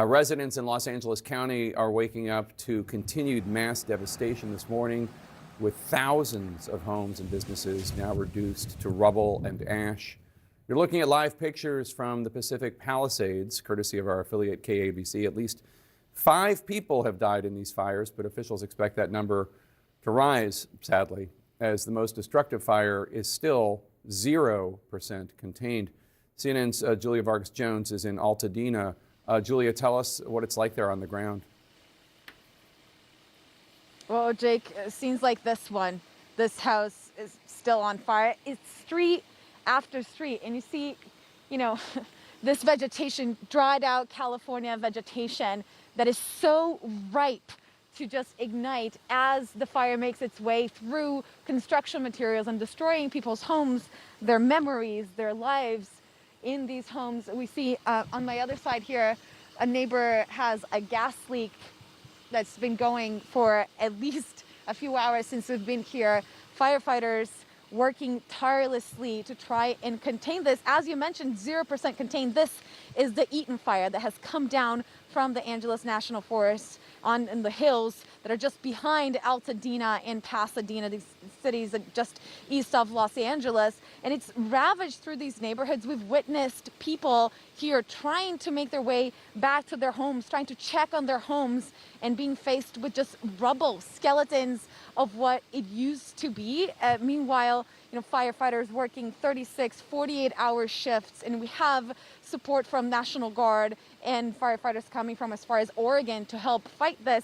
Residents in Los Angeles County are waking up to continued mass devastation this morning, with thousands of homes and businesses now reduced to rubble and ash. You're looking at live pictures from the Pacific Palisades, courtesy of our affiliate KABC. At least 5 people have died in these fires, but officials expect that number to rise, sadly, as the most destructive fire is still 0% contained. CNN's Julia Vargas Jones is in Altadena. Julia, tell us what it's like there on the ground. Well, Jake, scenes like this house is still on fire. It's street after street, and you see, this vegetation, dried out California vegetation that is so ripe to just ignite as the fire makes its way through construction materials and destroying people's homes, their memories, their lives in these homes. We see on my other side here, a neighbor has a gas leak that's been going for at least a few hours since we've been here. Firefighters working tirelessly to try and contain this. As you mentioned, 0% contained. This is the Eaton Fire that has come down from the Angeles National Forest in the hills that are just behind Altadena and Pasadena, these cities just east of Los Angeles. And it's ravaged through these neighborhoods. We've witnessed people here trying to make their way back to their homes, trying to check on their homes, and being faced with just rubble, skeletons of what it used to be. Meanwhile, firefighters working 36, 48-hour shifts, and we have support from National Guard and firefighters coming from as far as Oregon to help fight this.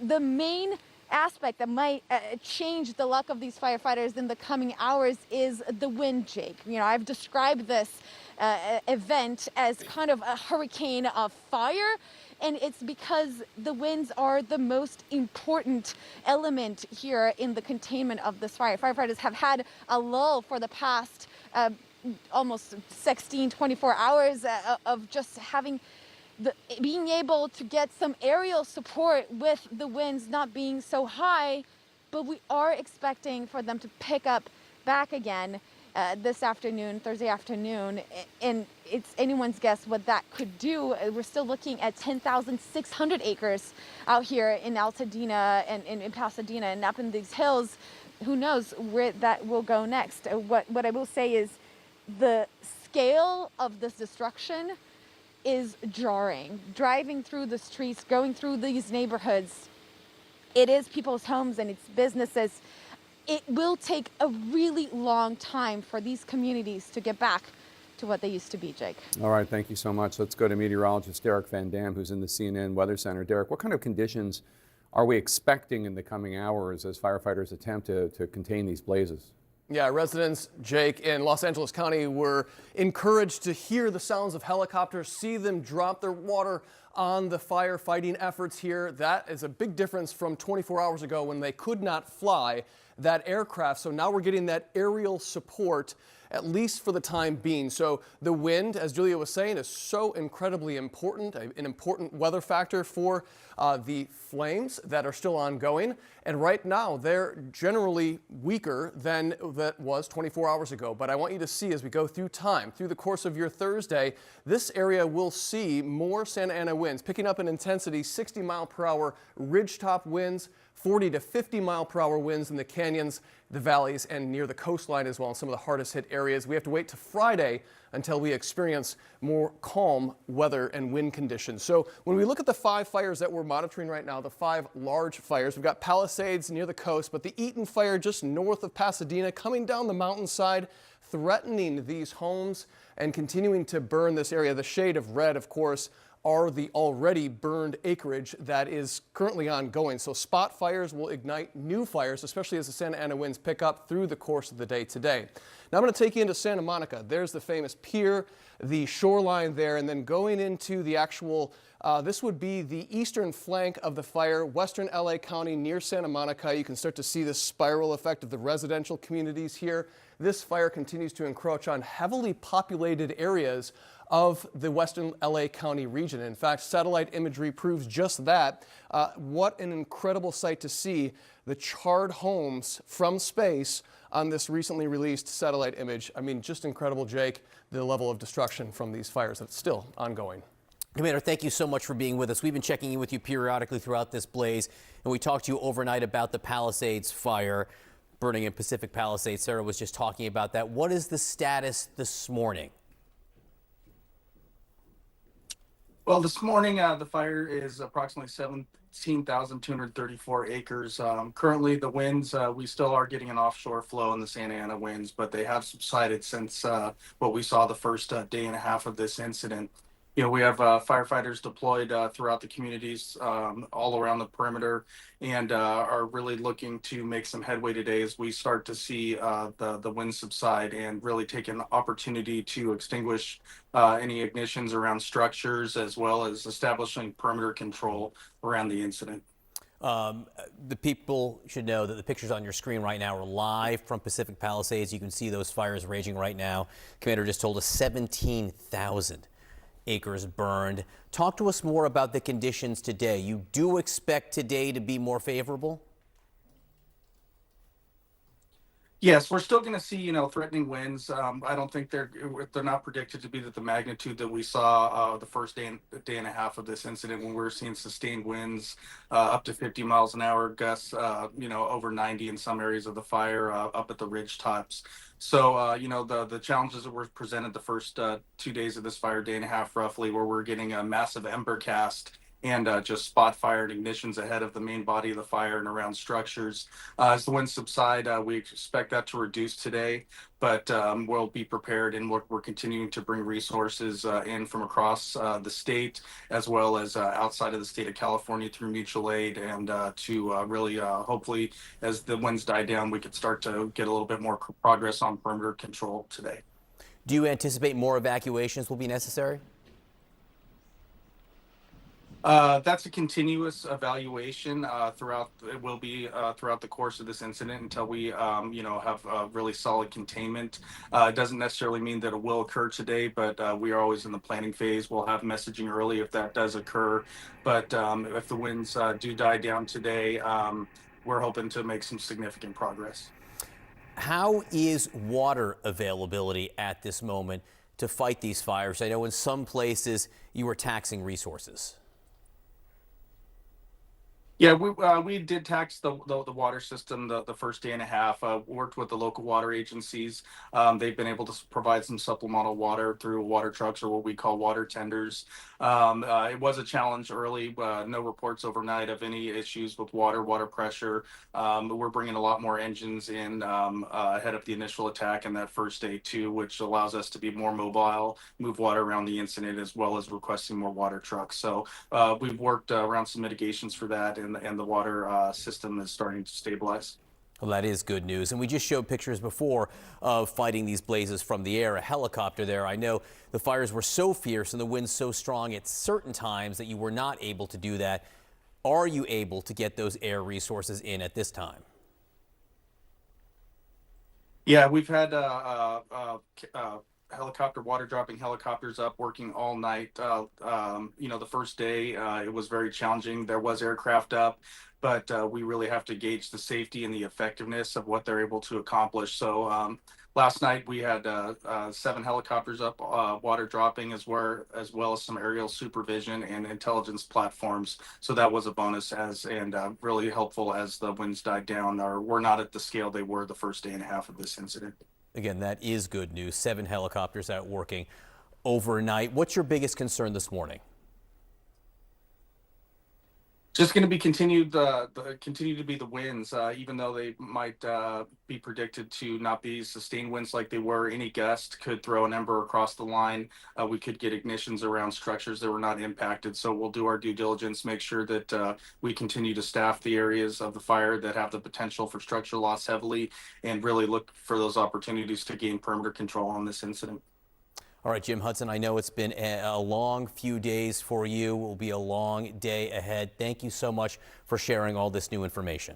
The main aspect that might change the luck of these firefighters in the coming hours is the wind, Jake. I've described this event as kind of a hurricane of fire, and it's because the winds are the most important element here in the containment of this fire. Firefighters have had a lull for the past almost 24 hours of just being able to get some aerial support with the winds not being so high, but we are expecting for them to pick up back again this afternoon, Thursday afternoon, and it's anyone's guess what that could do. We're still looking at 10,600 acres out here in Altadena and in Pasadena and up in these hills. Who knows where that will go next? What I will say is the scale of this destruction is jarring. Driving through the streets, going through these neighborhoods, it is people's homes and it's businesses. It will take a really long time for these communities to get back to what they used to be, Jake. All right, thank you so much. Let's go to meteorologist Derek Van Dam, who's in the CNN Weather Center. Derek, what kind of conditions are we expecting in the coming hours as firefighters attempt to contain these blazes? Yeah, residents, Jake, in Los Angeles County were encouraged to hear the sounds of helicopters, see them drop their water on the firefighting efforts here. That is a big difference from 24 hours ago when they could not fly that aircraft. So now we're getting that aerial support, at least for the time being. So the wind, as Julia was saying, is so incredibly important, an important weather factor for the flames that are still ongoing. And right now, they're generally weaker than that was 24 hours ago. But I want you to see as we go through time, through the course of your Thursday, this area will see more Santa Ana winds, picking up in intensity, 60-mile-per-hour ridgetop winds, 40 to 50-mile-per-hour winds in the canyons, the valleys, and near the coastline as well in some of the hardest hit areas. We have to wait to Friday until we experience more calm weather and wind conditions. So when we look at the 5 fires that we're monitoring right now, the 5 large fires, we've got Palisades near the coast, but the Eaton Fire just north of Pasadena coming down the mountainside, threatening these homes and continuing to burn this area. The shade of red, of course, are the already burned acreage that is currently ongoing. So spot fires will ignite new fires, especially as the Santa Ana winds pick up through the course of the day today. Now I'm going to take you into Santa Monica. There's the famous pier, the shoreline there, and then going into the actual, this would be the eastern flank of the fire, western LA County near Santa Monica. You can start to see the spiral effect of the residential communities here. This fire continues to encroach on heavily populated areas of the western LA County region. In fact, satellite imagery proves just that. What an incredible sight to see the charred homes from space on this recently released satellite image. I mean, just incredible, Jake, the level of destruction from these fires that's still ongoing. Commander, thank you so much for being with us. We've been checking in with you periodically throughout this blaze, and we talked to you overnight about the Palisades Fire burning in Pacific Palisades. Sarah was just talking about that. What is the status this morning? Well, this morning, the fire is approximately 17,234 acres. Currently, the winds, we still are getting an offshore flow in the Santa Ana winds, but they have subsided since what we saw the first day and a half of this incident. You know, we have firefighters deployed throughout the communities all around the perimeter, and are really looking to make some headway today as we start to see the winds subside and really take an opportunity to extinguish any ignitions around structures, as well as establishing perimeter control around the incident. The people should know that the pictures on your screen right now are live from Pacific Palisades. You can see those fires raging right now. Commander just told us 17,000 acres burned. Talk to us more about the conditions today. You do expect today to be more favorable? Yes, we're still going to see, threatening winds. I don't think they're not predicted to be the magnitude that we saw the first day and a half of this incident, when we were seeing sustained winds up to 50 miles an hour, gusts, over 90 in some areas of the fire up at the ridge tops. So, the challenges that were presented the first 2 days of this fire, day and a half roughly, where we're getting a massive ember cast and just spot fire and ignitions ahead of the main body of the fire and around structures. As the winds subside, we expect that to reduce today, but we'll be prepared, and we're continuing to bring resources in from across the state, as well as outside of the state of California through mutual aid, and to really hopefully, as the winds die down, we could start to get a little bit more progress on perimeter control today. Do you anticipate more evacuations will be necessary? That's a continuous evaluation throughout. It will be throughout the course of this incident until we, have really solid containment. It doesn't necessarily mean that it will occur today, but we are always in the planning phase. We'll have messaging early if that does occur. But if the winds do die down today, we're hoping to make some significant progress. How is water availability at this moment to fight these fires? I know in some places you are taxing resources. Yeah, we did tax the water system the first day and a half. Worked with the local water agencies. They've been able to provide some supplemental water through water trucks, or what we call water tenders. It was a challenge early. No reports overnight of any issues with water pressure. We're bringing a lot more engines in ahead of the initial attack in that first day too, which allows us to be more mobile, move water around the incident, as well as requesting more water trucks. So we've worked around some mitigations for that, and the water system is starting to stabilize. Well, that is good news. And we just showed pictures before of fighting these blazes from the air, a helicopter there. I know the fires were so fierce and the winds so strong at certain times that you were not able to do that. Are you able to get those air resources in at this time? Yeah, we've had helicopter water dropping helicopters up working all night. The first day it was very challenging. There was aircraft up, but we really have to gauge the safety and the effectiveness of what they're able to accomplish. So last night we had 7 helicopters up water dropping, as well as some aerial supervision and intelligence platforms. So that was a bonus, and really helpful as the winds died down, or were not at the scale they were the first day and a half of this incident. Again, that is good news. 7 helicopters out working overnight. What's your biggest concern this morning? Just going to be continue to be the winds, even though they might be predicted to not be sustained winds like they were. Any gust could throw an ember across the line. We could get ignitions around structures that were not impacted. So we'll do our due diligence, make sure that we continue to staff the areas of the fire that have the potential for structure loss heavily, and really look for those opportunities to gain perimeter control on this incident. All right, Jim Hudson, I know it's been a long few days for you. It will be a long day ahead. Thank you so much for sharing all this new information.